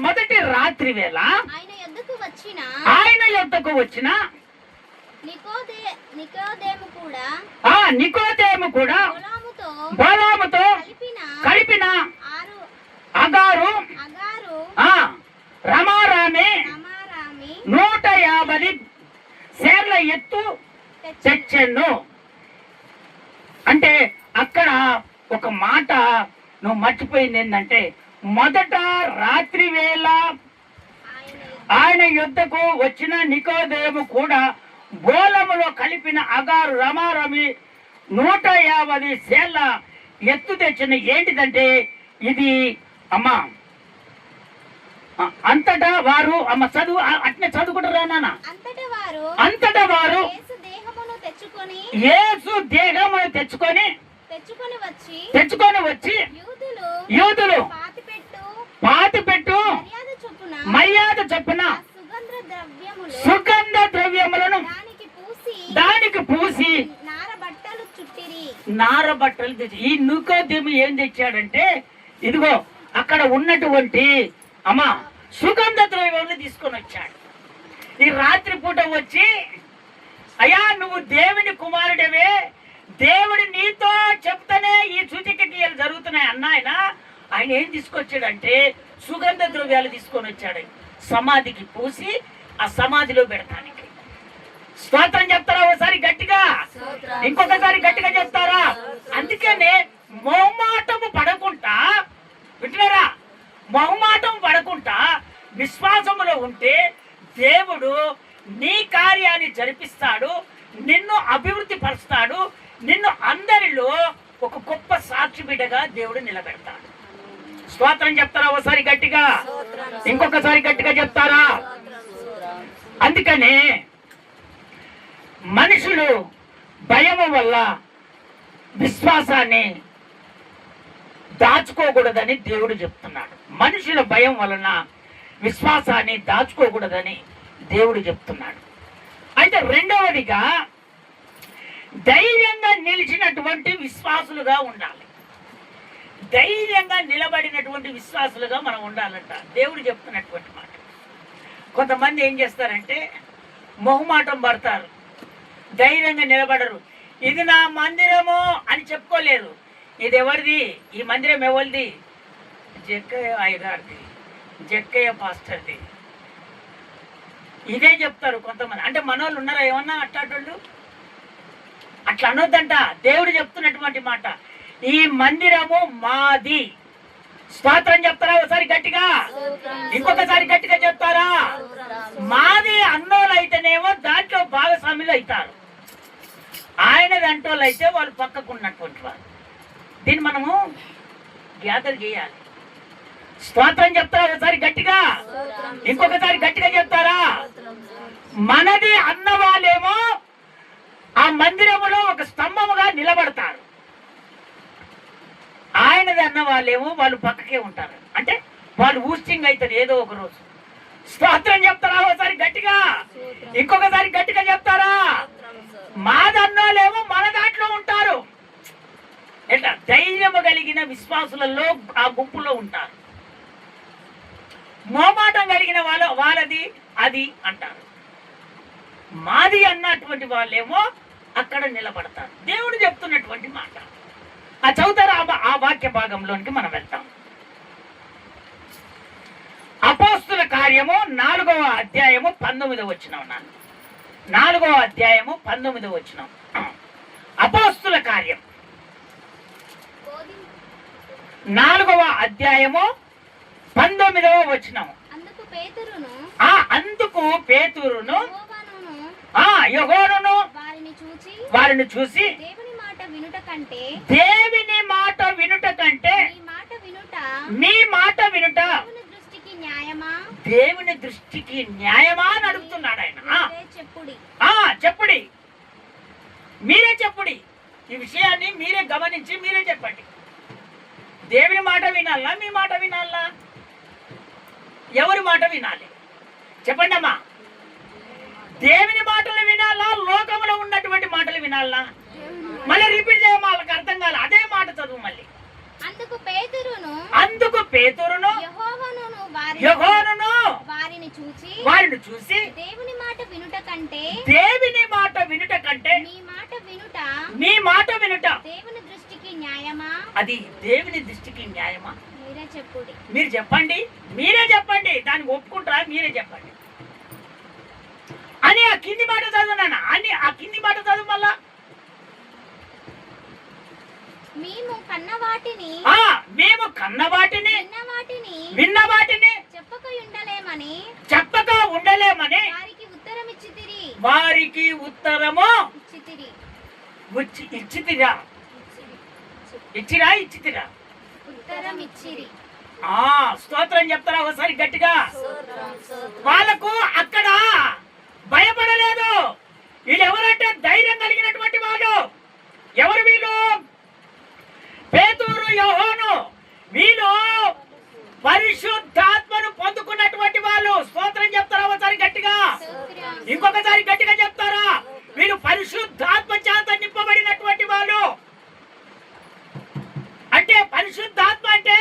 మొదటి రాత్రి వేళ ఆయన యొద్దకు వచ్చిన నికోదేము కూడా నికోదేము కూడా బలాముతో కలిపిన అగారు రమారామి 150 సేర్ల ఎత్తు తెచ్చెను. అంటే అక్కడ ఒక మాట నువ్వు మర్చిపోయింది ఏంటంటే, మొదట రాత్రి వేళ ఆయన యుద్ధకు వచ్చిన నికోదేము కూడా బోలములో కలిపిన అగారు రమారమి 150 సేర్ల ఎత్తు తెచ్చిన. ఏంటిదంటే ఇది అమ్మా అంతటా వారు అమ్మ చదువు అట్నే చదువుకుంటారా నాన్న. అంతటా వారు యేసు దేహమును తెచ్చుకొని వచ్చి యూదులు పాతిపెట్టు మర్యాద చొప్పున సుగంధ ద్రవ్యములను దానికి పూసి నార బట్టలు తెచ్చి. ఈ నికోదేము ఏం తెచ్చాడంటే, ఇదిగో అక్కడ ఉన్నటువంటి అమ్మా సుగంధ ద్రవ్యములు తీసుకొని వచ్చాడు. ఈ రాత్రి పూట వచ్చి, అయ్యా నువ్వు దేవుని కుమారుడవే, దేవుడు నీతో చెప్తానే ఈ సూచక్రియలు జరుగుతున్నాయి అన్న. ఆయన ఏం తీసుకొచ్చాడంటే సుగంధ ద్రవ్యాలు తీసుకొని వచ్చాడు. సమాధికి పూసి ఆ సమాధిలో పెడతానికి. స్తోత్రం చెప్తారా ఒకసారి గట్టిగా, ఇంకొకసారి గట్టిగా చెప్తారా? అందుకనే మొహమాటము పడకుండా, వింటున్నారా, మొహమాటం పడకుండా విశ్వాసములో ఉంటే దేవుడు నీ కార్యాన్ని జరిపిస్తాడు, నిన్ను అభివృద్ధి పరుస్తాడు, నిన్ను అందరిలో ఒక గొప్ప సాక్షి బిడ్డగా దేవుడు నిలబెడతాడు. స్తోత్రం చెప్తారా ఒకసారి గట్టిగా, ఇంకొకసారి గట్టిగా చెప్తారా? అందుకనే మనుషులు భయము వల్ల విశ్వాసాన్ని దాచుకోకూడదని దేవుడు చెప్తున్నాడు. మనుషుల భయం వలన విశ్వాసాన్ని దాచుకోకూడదని దేవుడు చెప్తున్నాడు. అయితే రెండవదిగా ధైర్యంగా నిలిచినటువంటి విశ్వాసులుగా ఉండాలి. ధైర్యంగా నిలబడినటువంటి విశ్వాసులుగా మనం ఉండాలంట దేవుడు చెప్తున్నటువంటి మాట. కొంతమంది ఏం చేస్తారంటే మొహమాటం పడతారు, ధైర్యంగా నిలబడరు. ఇది నా మందిరము అని చెప్పుకోలేరు. ఇది ఎవరిది? ఈ మందిరం ఎవరిది? జక్కయ్య అయ్యగారిది, జక్కయ్య పాస్టర్ది. ఇదే చెప్తారు కొంతమంది. అంటే మనోళ్ళు ఉన్నారా ఏమన్నా అట్లాంటి? అట్లా అనొద్దంట. దేవుడు చెప్తున్నటువంటి మాట, ఈ మందిరము మాది. స్తోత్రం చెప్తారా ఒకసారి గట్టిగా, ఇంకొకసారి గట్టిగా చెప్తారా? మాది అన్నోళ్ళు అయితేనేమో దాంట్లో భాగస్వాములు అవుతారు, ఆయనది అంటోళ్ళు అయితే వాళ్ళు పక్కకున్నటువంటి వారు. దీన్ని మనము గ్యాదర్ చేయాలి. స్తోత్రం చెప్తారా ఒకసారి గట్టిగా, ఇంకొకసారి గట్టిగా చెప్తారా? మనది అన్న వాళ్ళేమో ఆ మందిరములో ఒక స్తంభముగా నిలబడతారు, ఆయనది అన్న వాళ్ళేమో వాళ్ళు పక్కకే ఉంటారు. అంటే వాళ్ళు ఊస్టింగ్ అవుతారు ఏదో ఒక రోజు. స్తోత్రం చెప్తారా ఒకసారి గట్టిగా, ఇంకొకసారి గట్టిగా చెప్తారా? మాదన్నోళ్ళేమో మన దాంట్లో ఉంటారు. ఎట్లా? ధైర్యము కలిగిన విశ్వాసులలో ఆ గుంపులో ఉంటారు. మోమాటం కలిగిన వాళ్ళది అది అంటారు. మాది అన్నటువంటి వాళ్ళేమో అక్కడ నిలబడతారు. దేవుడు చెప్తున్నటువంటి మాట ఆ చదువుతారా? ఆ వాక్య భాగంలోనికి మనం వెళ్తాం. అపోస్తుల కార్యము 4వ అధ్యాయము 19వ వచనం. 4వ అధ్యాయము 19వ వచనం. అపోస్తుల కార్యం 4వ అధ్యాయము 19వ వచనం. అందుకు పేతురును యెహోవాను వారిని చూసి దేవుని మాట వినుట కంటే మీ మాట వినుట దేవుని దృష్టికి న్యాయమా అని అడుగుతున్నాడు ఆయన. చెప్పుడి, మీరే చెప్పుడి. ఈ విషయాన్ని మీరే గమనించి మీరే చెప్పండి. దేవుని మాట వినాలా, మీ మాట వినాలా? ఎవరి మాట వినాలి చెప్పండి అమ్మా. దేవుని మాటలు వినాలా, లోకంలో ఉన్నటువంటి మాటలు వినాలా? మళ్ళీ రిపీట్ చేయమా, వాళ్ళకి అర్థం కాదు. అదే మాట చదువు మళ్ళీ. అందుకు పేతురును యెహోవాను వారిని చూసి దేవుని వినుట కంటే దేవుని మాట వినుట కంటే మీ మాట వినుట దేవుని దృష్టికి న్యాయమా? అది దేవుని దృష్టికి న్యాయమా? మీరే చెప్పుడి. మీరు చెప్పండి, మీరే చెప్పండి. దాన్ని ఒప్పుకుంటారా? మీరే చెప్పండి అని ఆ కింది మాట చదువునాను అని ఆ కింది మాట చదువు మళ్ళా. మేము కన్నవాటిని విన్న వాటిని చెప్పక ఉండలేమని వారికి ఉత్తరము ఇచ్చితిరా. ఉత్తరం ఇచ్చిరి. స్తోత్రం చెప్తారా ఒకసారి గట్టిగా? వాళ్ళకు అక్కడ భయపడలేదు. వీళ్ళు ఎవరంటే ధైర్యం కలిగినటువంటి వాళ్ళు. ఎవరు వీళ్ళు? పేతురు, యోహాను. వీళ్ళు పరిశుద్ధాత్మను పొందుకున్నటువంటి వాళ్ళు. స్తోత్రం చెప్తారా ఒకసారి గట్టిగా? ఇంకొకసారి గట్టిగా చెప్తారా? వీళ్ళు పరిశుద్ధాత్మ చేత నింపబడినటువంటి వాళ్ళు. అంటే పరిశుద్ధాత్మ అంటే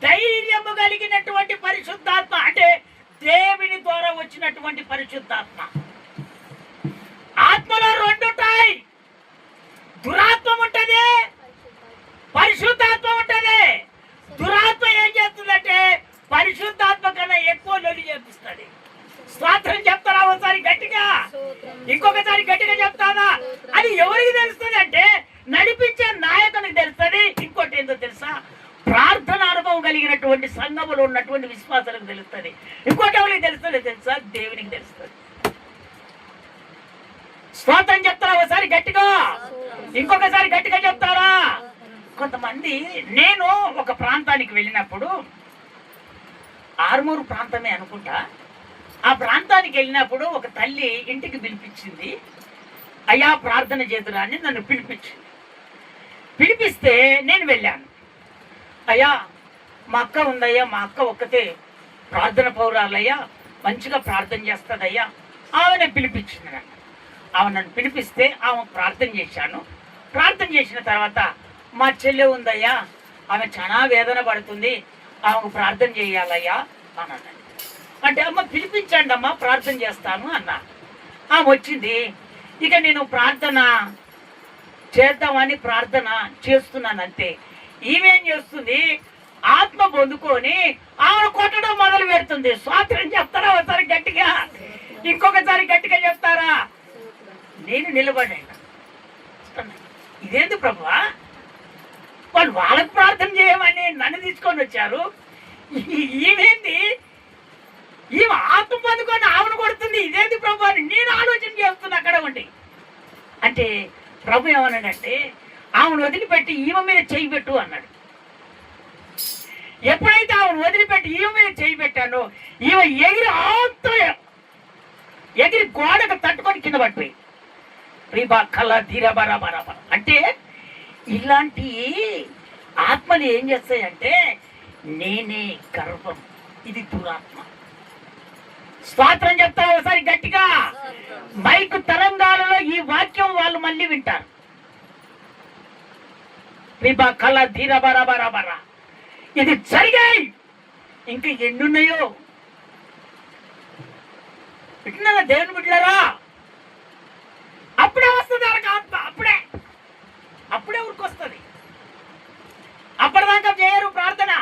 ధైర్యము కలిగినటువంటి పరిశుద్ధాత్మ, అంటే దేవుని ద్వారా వచ్చినటువంటి పరిశుద్ధాత్మ. ఆత్మలో రెండు ఉంటాయి. దురాత్మ ఉంటది, పరిశుద్ధాత్మ ఉంటది. దురాత్మ ఏం చేస్తుందంటే పరిశుద్ధాత్మ కన్నా ఎక్కువ లొలి చేపిస్తుంది. స్తోత్రం చెప్తారా ఒకసారి గట్టిగా? ఇంకొకసారి గట్టిగా చెప్తారా? అది ఎవరికి తెలుస్తుంది అంటే నడిపించే నాయకునికి తెలుస్తుంది. ఇంకోటి ఏంటో తెలుసా? ప్రార్థన అనుభవం కలిగినటువంటి సంఘములో ఉన్నటువంటి విశ్వాసాలకు తెలుస్తుంది. ఇంకోటి ఎవరికి తెలుస్తుంది తెలుసా? దేవునికి తెలుస్తుంది. స్తోత్రం చెప్తారా ఒకసారి గట్టిగా? ఇంకొకసారి గట్టిగా చెప్తారా? కొంతమంది, నేను ఒక ప్రాంతానికి వెళ్ళినప్పుడు, ఆర్మూరు ప్రాంతమే అనుకుంటా, ఆ ప్రాంతానికి వెళ్ళినప్పుడు ఒక తల్లి ఇంటికి పిలిపించింది. అయ్యా ప్రార్థన చేతురా అని నన్ను పిలిపించింది. పిలిపిస్తే నేను వెళ్ళాను. అయ్యా మా అక్క ఉందయ్యా, మా అక్క ఒక్కతే ప్రార్థన పౌరాలయ్యా, మంచిగా ప్రార్థన చేస్తుందయ్యా, ఆమె పిలిపించింది నన్ను. ఆమె నన్ను పిలిపిస్తే ఆమె ప్రార్థన చేశాను. ప్రార్థన చేసిన తర్వాత మా చెల్లె ఉందయ్యా, ఆమె చాలా వేదన పడుతుంది, ఆమెకు ప్రార్థన చేయాలయ్యా అన్నాను. అంటే అమ్మ పిలిపించండి అమ్మ, ప్రార్థన చేస్తాను అన్నా. ఆమె వచ్చింది. ఇక నేను ప్రార్థన చేద్దామని ప్రార్థన చేస్తున్నాను అంతే. ఈమెం చేస్తుంది? ఆత్మ పొందుకొని ఆమెను కొట్టడం మొదలు పెడుతుంది. స్వాతంత్రం చెప్తారా ఒకసారి గట్టిగా? ఇంకొకసారి గట్టిగా చెప్తారా? నేను నిలబడ్డాను. ఇదేంది ప్రభువా? వాళ్ళు వాళ్ళకు ప్రార్థన చేయమని నన్ను తీసుకొని వచ్చారు. ఈమెంది? ఈమె ఆత్మ పొందుకొని ఆమెను కొడుతుంది. ఇదేంది ప్రభు అని నేను ఆలోచన చేస్తున్నా అక్కడ ఉండి. అంటే ప్రభు ఏమన్నాడంటే ఆమెను వదిలిపెట్టి ఈమె మీద చేయి పెట్టు అన్నాడు. ఎప్పుడైతే ఆమెను వదిలిపెట్టి ఈమె మీద చేయి పెట్టానో ఈమె ఎగిరి గోడకు తట్టుకొని కింద పడిపోయి అంటే ఇలాంటి ఆత్మలు ఏం చేస్తాయంటే నేనే గర్వం. ఇది దురాత్మ. స్తోత్రం చెప్తా ఒకసారి గట్టిగా? మైకు తరంగాలలో ఈ వాక్యం వాళ్ళు మళ్ళీ వింటారు. ఇది జరిగాయి. ఇంకా ఎన్నున్నాయో వింటున్నారా దేవుని బిడ్డలారా? అప్పుడే వస్తుంది వాళ్ళకి ఆత్మ. అప్పుడే ఊరికొస్తుంది. అప్పటిదాకా చేయరు ప్రార్థన.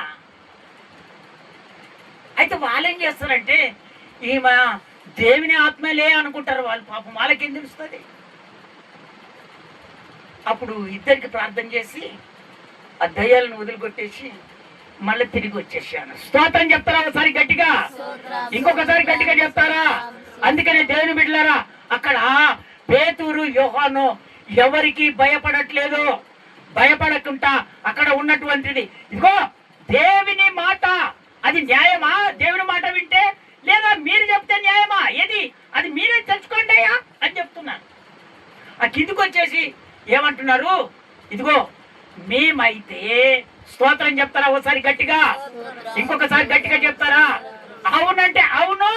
అయితే వాళ్ళు ఏం చేస్తారంటే ఈమె దేవుని ఆత్మలే అనుకుంటారు వాళ్ళు. పాపం వాళ్ళకేం తెలుస్తుంది? అప్పుడు ఇద్దరికి ప్రార్థన చేసి ఆ దయ్యాలను వదిలికొట్టేసి మళ్ళీ తిరిగి వచ్చేసాను. స్తోత్రం చెప్తారా ఒకసారి గట్టిగా? ఇంకొకసారి గట్టిగా చెప్తారా? అందుకనే దేవుని బిడ్డలారా, అక్కడ పేతురు, యోహాను ఎవరికి భయపడట్లేదు. భయపడకుండా అక్కడ ఉన్నటువంటిది ఇదిగో దేవుని మాట. అది న్యాయమా? దేవుని మాట వింటే, లేదా మీరు చెప్తే న్యాయమా? ఏది? అది మీరే తెలుసుకోండి అయ్యా అని చెప్తున్నాను. ఆ కిందికి వచ్చేసి ఏమంటున్నారు? ఇదిగో మేమైతే, స్తోత్రం చెప్తారా ఒకసారి గట్టిగా? ఇంకొకసారి గట్టిగా చెప్తారా? అవునంటే అవును,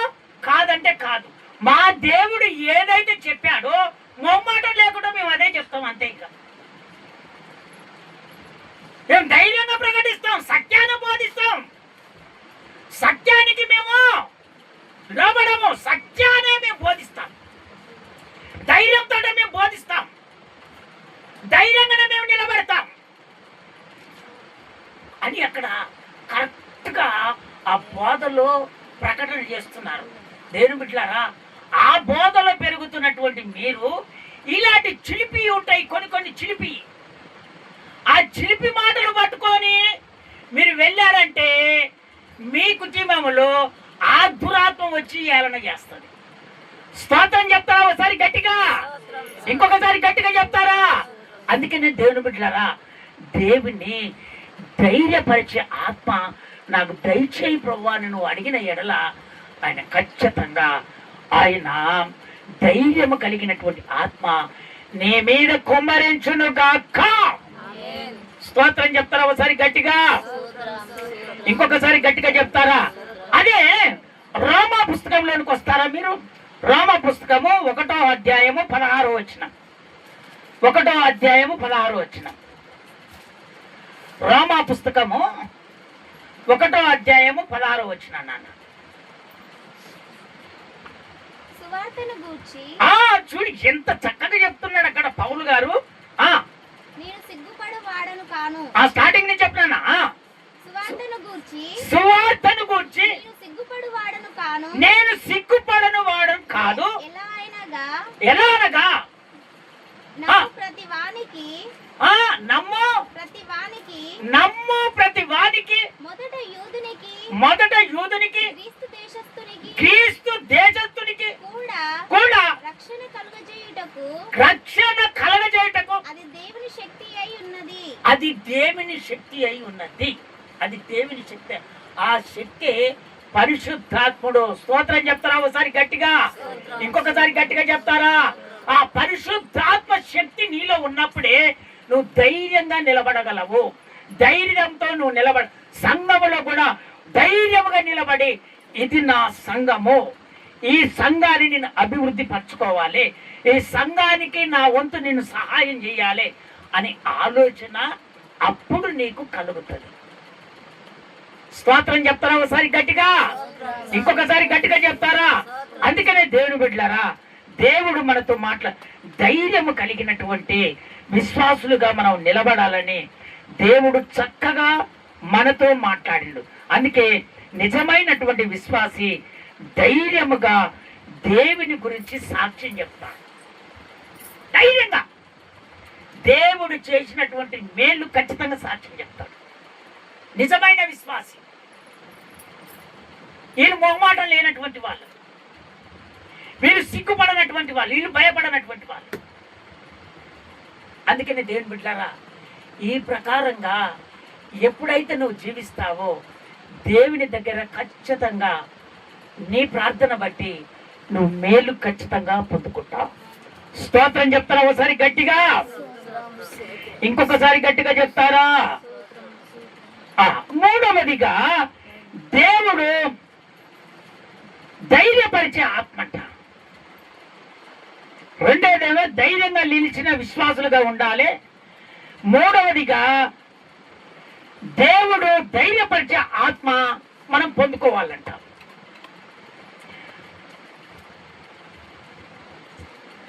కాదంటే కాదు. మా దేవుడు ఏదైతే చెప్పాడో మొమ్మాటం లేకుండా మేము అదే చెప్తాం అంతే. ఇంకా మేము ధైర్యంగా ప్రకటిస్తాం, సత్యాన్ని బోధిస్తాం. సత్యానికి మేము లోబడము, సత్యాన్ని మేము బోధిస్తాం. బోధనలు చేస్తున్నారు. దేవుని బిడ్డలారా, ఆ బోధలో పెరుగుతున్నటువంటి మీరు ఇలాంటి చిలిపి ఉంటాయి, కొన్ని చిలిపి, ఆ చిలిపి మాటలు పట్టుకొని మీరు వెళ్ళారంటే మీ కుటుంబంలో ఆ దురాత్మ వచ్చి ఏలన చేస్తుంది. స్తోత్రం చెప్తారా ఒకసారి గట్టిగా, ఇంకొకసారి గట్టిగా చెప్తారా? అందుకనే దేవుని బిడ్డలారా, దేవుని ధైర్యపరిచే ఆత్మ నాకు దయచేయి ప్రభువా అని నువ్వు అడిగిన ఎడల ఆయన ఖచ్చితంగా ఆయన ధైర్యము కలిగినటువంటి ఆత్మ నీ మీద కుమ్మరించును గాక. స్తోత్రం చెప్తారా ఒకసారి గట్టిగా, ఇంకొకసారి గట్టిగా చెప్తారా? అదే రోమా పుస్తకంలోనికి వస్తారా మీరు? రోమా పుస్తకము 1వ అధ్యాయము 16వ వచనం. 1వ అధ్యాయము 16వ వచనం. రోమా పుస్తకము 1వ అధ్యాయము 16వ వచనం. నాన్న సువార్తను గూర్చి చూడు ఎంత చక్కగా చెప్తున్నాడు అక్కడ పౌలు గారు. నేను సిగ్గుపడు వాడను కాను. స్టార్టింగ్ నుంచి చెప్తున్నా. సువార్తను గూర్చి నేను సిగ్గుపడు వాడను కాను. నేను సిగ్గుపడను వాడను కాదు. ఎలా అనగా నమ్ము ప్రతి వానికి మొదట యూదునికి క్రీస్తు దేశస్థునికి కూడా రక్షణ కలుగజేయుటకు అది దేవుని శక్తి అయి ఉన్నది. అది దేవుని శక్తి. ఆ శక్తి పరిశుద్ధాత్ముడు. స్తోత్రం చెప్తారా ఒకసారి గట్టిగా, ఇంకొకసారి గట్టిగా చెప్తారా? ఆ పరిశుద్ధాత్మ శక్తి నీలో ఉన్నప్పుడే నువ్వు ధైర్యంగా నిలబడగలవు. ధైర్యంతో నువ్వు సంఘములో కూడా ధైర్యముగా నిలబడి ఇది నా సంఘము, ఈ సంఘాన్ని నేను అభివృద్ధి పరచుకోవాలి, ఈ సంఘానికి నా వంతు నేను సహాయం చేయాలి అని ఆలోచన అప్పుడు నీకు కలుగుతుంది. స్తోత్రం చెప్తారా ఒకసారి గట్టిగా, ఇంకొకసారి గట్టిగా చెప్తారా? అందుకనే దేవుని బిడ్డలారా, దేవుడు మనతో ధైర్యము కలిగినటువంటి విశ్వాసులుగా మనం నిలబడాలని దేవుడు చక్కగా మనతో మాట్లాడిండు. అందుకే నిజమైనటువంటి విశ్వాసి ధైర్యముగా దేవుని గురించి సాక్ష్యం చెప్తాడు. ధైర్యంగా దేవుడు చేసినటువంటి మేలు ఖచ్చితంగా సాక్ష్యం చెప్తాడు. నిజమైన విశ్వాసి. వీళ్ళు మొహమాటం లేనటువంటి వాళ్ళు, వీళ్ళు సిగ్గుపడనటువంటి వాళ్ళు, వీళ్ళు భయపడనటువంటి వాళ్ళు. అందుకని దేవుని బిడ్డలారా, ఈ ప్రకారంగా ఎప్పుడైతే నువ్వు జీవిస్తావో దేవుని దగ్గర ఖచ్చితంగా నీ ప్రార్థన బట్టి నువ్వు మేలు ఖచ్చితంగా పొందుకుంటావు. స్తోత్రం చెప్తారా ఒకసారి గట్టిగా, ఇంకొకసారి గట్టిగా చెప్తారా? మూడవదిగా దేవుడు ధైర్యపరిచే ఆత్మంట. రెండోదేమో ధైర్యంగా నిలిచిన విశ్వాసులుగా ఉండాలి. మూడవదిగా దేవుడు ధైర్యపరిచే ఆత్మ మనం పొందుకోవాలంట.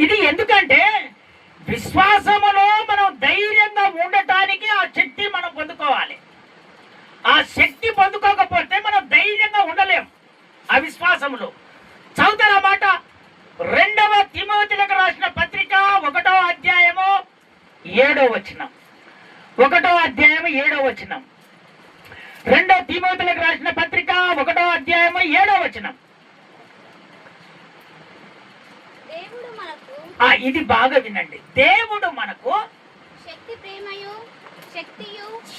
ఇది ఎందుకంటే విశ్వాసములో మనం ధైర్యంగా ఉండటానికి ఆ శక్తి మనం పొందుకోవాలి. ఆ శక్తి పొందుకోకపోతే మనం ధైర్యంగా ఉండలేం. ఆ విశ్వాసములో చదువుతారా మాట 2వ తిమోతిలకు రాసిన పత్రిక 1వ అధ్యాయము 7వ వచనం. 1వ అధ్యాయము 7వ వచనం. 2వ తిమోతిలకు రాసిన పత్రిక 1వ అధ్యాయము 7వ వచనం. ఇది బాగా వినండి. దేవుడు మనకు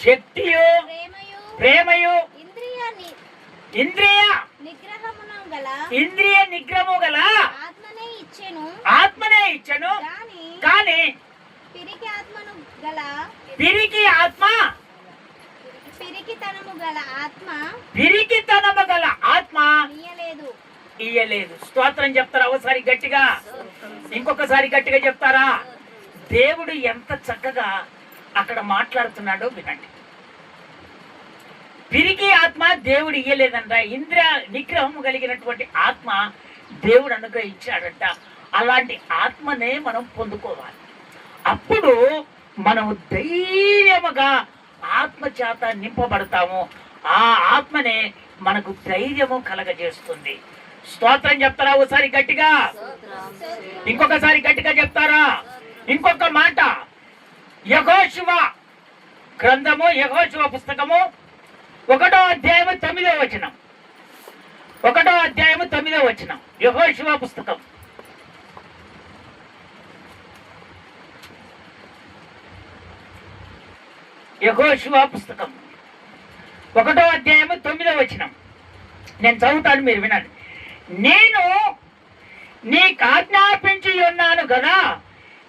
శక్తియు ప్రేమయు ఇంద్రియ నిగ్రహము గల ఆత్మనే ఇచ్చెను కానీ పిరికితనము గల ఆత్మ ఇయ్యలేదు. స్తోత్రం చెప్తారా ఒకసారి గట్టిగా, ఇంకొకసారి గట్టిగా చెప్తారా? దేవుడు ఎంత చక్కగా అక్కడ మాట్లాడుతున్నాడో వినండి. పిరికి ఆత్మ దేవుడు ఇయ్యలేదంట. ఇంద్రియ నిగ్రహము కలిగినటువంటి ఆత్మ దేవుడు అనుగ్రహించాడంట. అలాంటి ఆత్మనే మనం పొందుకోవాలి. అప్పుడు మనము ధైర్యముగా ఆత్మ చేత నింపబడతాము. ఆ ఆత్మనే మనకు ధైర్యము కలగజేస్తుంది. స్తోత్రం చెప్తారా ఒకసారి గట్టిగా? ఇంకొకసారి గట్టిగా చెప్తారా? ఇంకొక మాట, యెహోషువ గ్రంథము, యెహోషువ పుస్తకము 1వ అధ్యాయము 9వ వచనం. 1వ అధ్యాయము 9వ వచనం, యెహోషువ పుస్తకం. యెహోషువ పుస్తకం 1వ అధ్యాయము 9వ వచనం. నేను చదువుతాను, మీరు వినండి. నేను నీకు ఆజ్ఞాపించి ఉన్నాను కదా,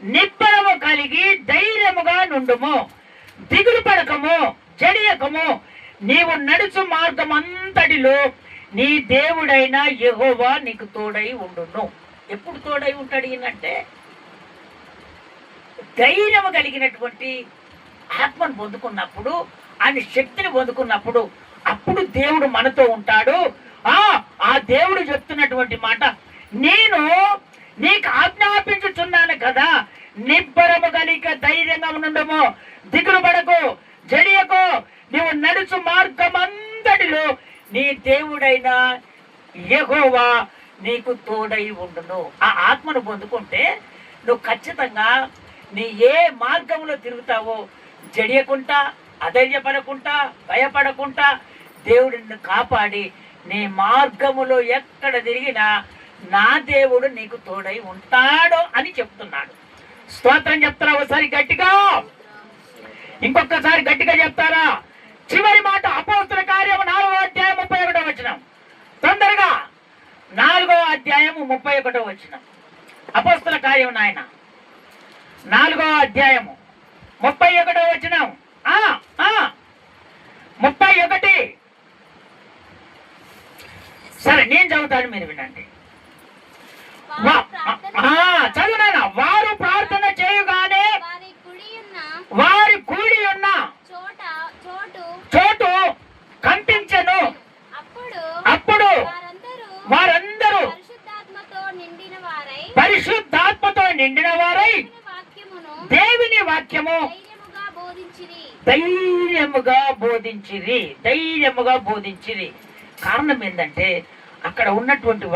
నిబ్బరము కలిగి ధైర్యముగా నుండుము, దిగులు పడకము, జడియకము. నీవు నడుచు మార్గమంతటిలో నీ దేవుడైన యెహోవా నీకు తోడై ఉండును. ఎప్పుడు తోడై ఉంటాడు ఈయనంటే, ధైర్యము కలిగినటువంటి ఆత్మను పొందుకున్నప్పుడు, ఆయన శక్తిని పొందుకున్నప్పుడు, అప్పుడు దేవుడు మనతో ఉంటాడు. ఆ దేవుడు చెప్తున్నటువంటి మాట, నేను నీకు ఆజ్ఞాపించుచున్నాను కదా, నిబ్బరము కలిగి ధైర్యంగా ఉండము, దిగులు పడకు, జడియకు. నీవు నడుచు మార్గమంతటిలో నీ దేవుడైన యెహోవా నీకు తోడై ఉండును. ఆ ఆత్మను పొందుకుంటే నువ్వు ఖచ్చితంగా నీ ఏ మార్గంలో తిరుగుతావో జడియకుండా, అధైర్యపడకుండా, భయపడకుండా దేవుడు నిన్ను కాపాడి నీ మార్గములో ఎక్కడ తిరిగినా నా దేవుడు నీకు తోడై ఉంటాడు అని చెప్తున్నాడు. స్తోత్రం చెప్తారా ఒకసారి గట్టిగా? ఇంకొకసారి గట్టిగా చెప్తారా? చివరి మాట, అపోస్తుల కార్యము 4వ అధ్యాయం 31వ వచనం. తొందరగా 4వ అధ్యాయము 31వ వచనం. అపోస్తుల కార్యం నాయన 4వ అధ్యాయము 31వ వచనం. 31. సరే నేను చదువుతాను, మీరు వినండి. చదువునా? వారు ప్రార్థన చేయగానే వారి కూడి ఉన్న చోటు కనిపించెను. అప్పుడు వారందరూ పరిశుద్ధాత్మతో నిండిన వారై దేవుని వాక్యము ధైర్యముగా బోధించిరి. కారణం ఏంటంటే, అక్కడ ఉన్నటువంటి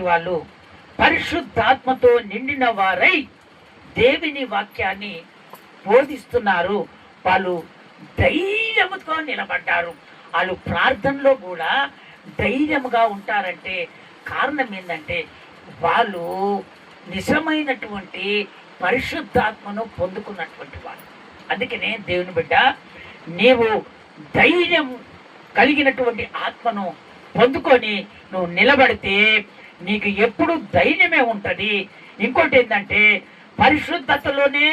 వాళ్ళు పరిశుద్ధాత్మతో నిండిన వారై దేవుని వాక్యాన్ని బోధిస్తున్నారు. వాళ్ళు ధైర్యముతో నిలబడ్డారు. వాళ్ళు ప్రార్థనలో కూడా ధైర్యముగా ఉంటారంటే కారణం ఏంటంటే, వాళ్ళు నిజమైనటువంటి పరిశుద్ధాత్మను పొందుకున్నటువంటి వాళ్ళు. అందుకనే దేవుని బిడ్డ, నీవు ధైర్యం కలిగినటువంటి ఆత్మను పొందుకొని నువ్వు నిలబడితే నీకు ఎప్పుడు ధైర్యమే ఉంటుంది. ఇంకోటి ఏంటంటే, పరిశుద్ధతలోనే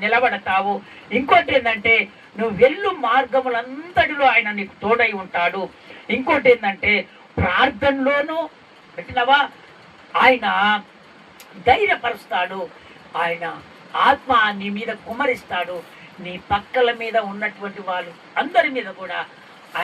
నిలబడతావు. ఇంకోటి ఏంటంటే, నువ్వు వెళ్ళు మార్గములంతటిలో ఆయన నీకు తోడై ఉంటాడు. ఇంకోటి ఏంటంటే, ప్రార్థనలోనూ పెట్టినవా ఆయన ధైర్యపరుస్తాడు. ఆయన ఆత్మ నీ మీద కుమరిస్తాడు. నీ పక్కల మీద ఉన్నటువంటి వాళ్ళు అందరి మీద కూడా